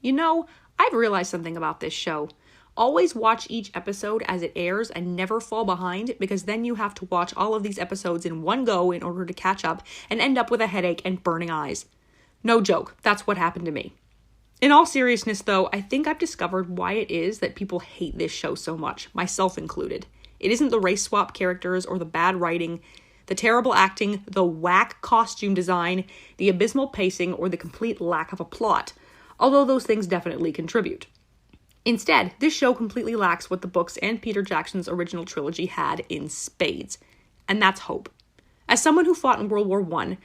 You know, I've realized something about this show. Always watch each episode as it airs and never fall behind, because then you have to watch all of these episodes in one go in order to catch up and end up with a headache and burning eyes. No joke, that's what happened to me. In all seriousness though, I think I've discovered why it is that people hate this show so much, myself included. It isn't the race swap characters or the bad writing, the terrible acting, the whack costume design, the abysmal pacing, or the complete lack of a plot, although those things definitely contribute. Instead, this show completely lacks what the books and Peter Jackson's original trilogy had in spades, and that's hope. As someone who fought in World War I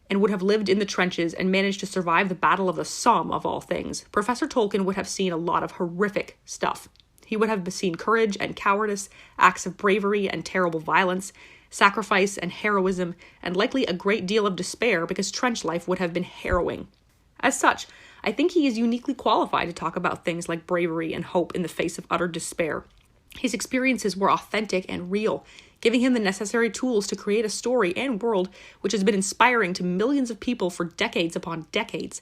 and would have lived in the trenches and managed to survive the Battle of the Somme of all things, Professor Tolkien would have seen a lot of horrific stuff. He would have seen courage and cowardice, acts of bravery and terrible violence, sacrifice and heroism, and likely a great deal of despair because trench life would have been harrowing. As such, I think he is uniquely qualified to talk about things like bravery and hope in the face of utter despair. His experiences were authentic and real, giving him the necessary tools to create a story and world which has been inspiring to millions of people for decades upon decades.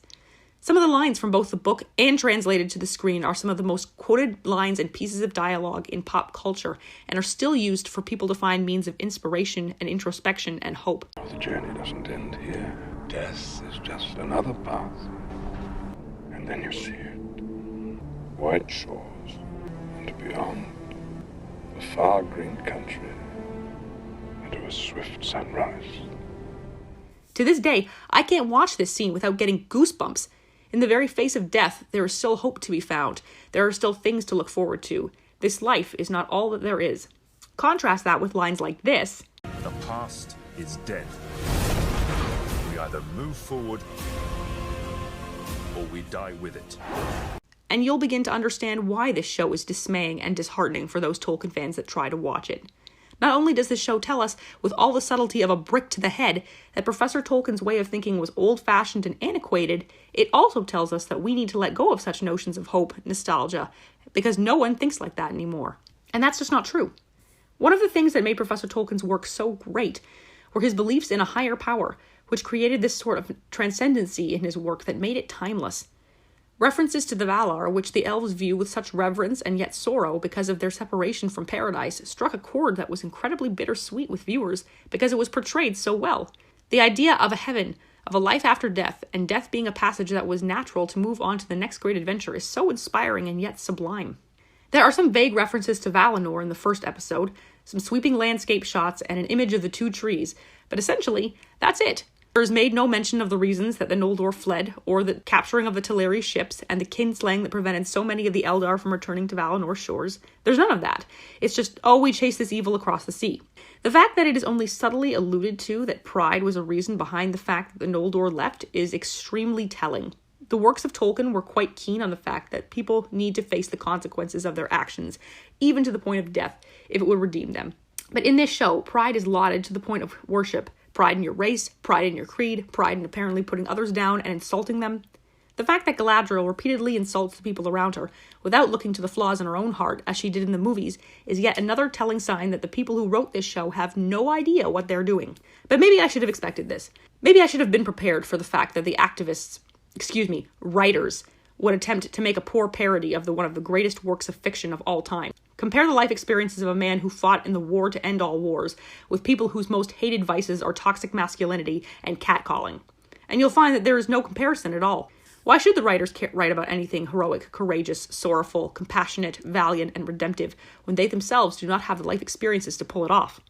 Some of the lines from both the book and translated to the screen are some of the most quoted lines and pieces of dialogue in pop culture, and are still used for people to find means of inspiration and introspection and hope. The journey doesn't end here. Death is just another path. And then you see it. White shores, and beyond, the far green country, and a swift sunrise. To this day, I can't watch this scene without getting goosebumps. In the very face of death, there is still hope to be found. There are still things to look forward to. This life is not all that there is. Contrast that with lines like this. The past is dead. We either move forward or we die with it. And you'll begin to understand why this show is dismaying and disheartening for those Tolkien fans that try to watch it. Not only does this show tell us, with all the subtlety of a brick to the head, that Professor Tolkien's way of thinking was old-fashioned and antiquated, it also tells us that we need to let go of such notions of hope, nostalgia, because no one thinks like that anymore. And that's just not true. One of the things that made Professor Tolkien's work so great were his beliefs in a higher power, which created this sort of transcendency in his work that made it timeless. References to the Valar, which the elves view with such reverence and yet sorrow because of their separation from paradise, struck a chord that was incredibly bittersweet with viewers because it was portrayed so well. The idea of a heaven, of a life after death, and death being a passage that was natural to move on to the next great adventure is so inspiring and yet sublime. There are some vague references to Valinor in the first episode, some sweeping landscape shots, and an image of the two trees, but essentially, that's it. There is made no mention of the reasons that the Noldor fled, or the capturing of the Teleri ships, and the kinslaying that prevented so many of the Eldar from returning to Valinor's shores. There's none of that. It's just, oh, we chased this evil across the sea. The fact that it is only subtly alluded to that pride was a reason behind the fact that the Noldor left is extremely telling. The works of Tolkien were quite keen on the fact that people need to face the consequences of their actions, even to the point of death, if it would redeem them. But in this show, pride is lauded to the point of worship. Pride in your race, pride in your creed, pride in apparently putting others down and insulting them. The fact that Galadriel repeatedly insults the people around her, without looking to the flaws in her own heart, as she did in the movies, is yet another telling sign that the people who wrote this show have no idea what they're doing. But maybe I should have expected this. Maybe I should have been prepared for the fact that the writers, would attempt to make a poor parody of one of the greatest works of fiction of all time. Compare the life experiences of a man who fought in the war to end all wars, with people whose most hated vices are toxic masculinity and catcalling. And you'll find that there is no comparison at all. Why should the writers write about anything heroic, courageous, sorrowful, compassionate, valiant, and redemptive, when they themselves do not have the life experiences to pull it off?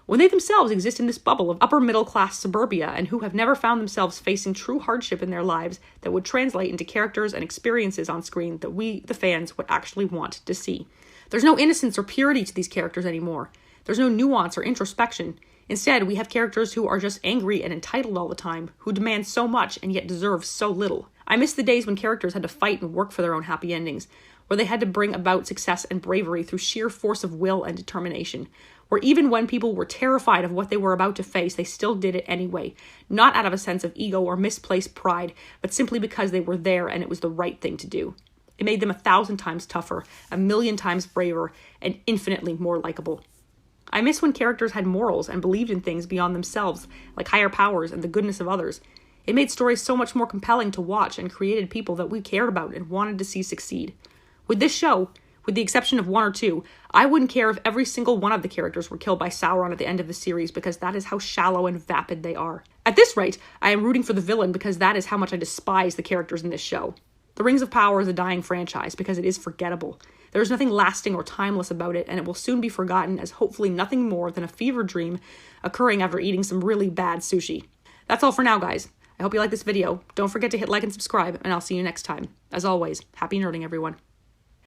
When they themselves exist in this bubble of upper-middle-class suburbia and who have never found themselves facing true hardship in their lives that would translate into characters and experiences on screen that we, the fans, would actually want to see. There's no innocence or purity to these characters anymore. There's no nuance or introspection. Instead, we have characters who are just angry and entitled all the time, who demand so much and yet deserve so little. I miss the days when characters had to fight and work for their own happy endings, where they had to bring about success and bravery through sheer force of will and determination, where even when people were terrified of what they were about to face, they still did it anyway, not out of a sense of ego or misplaced pride, but simply because they were there and it was the right thing to do. It made them 1,000 times tougher, 1,000,000 times braver, and infinitely more likable. I miss when characters had morals and believed in things beyond themselves, like higher powers and the goodness of others. It made stories so much more compelling to watch and created people that we cared about and wanted to see succeed. With this show, with the exception of one or two, I wouldn't care if every single one of the characters were killed by Sauron at the end of the series because that is how shallow and vapid they are. At this rate, I am rooting for the villain because that is how much I despise the characters in this show. The Rings of Power is a dying franchise because it is forgettable. There is nothing lasting or timeless about it, and it will soon be forgotten as hopefully nothing more than a fever dream occurring after eating some really bad sushi. That's all for now, guys. I hope you liked this video. Don't forget to hit like and subscribe, and I'll see you next time. As always, happy nerding, everyone.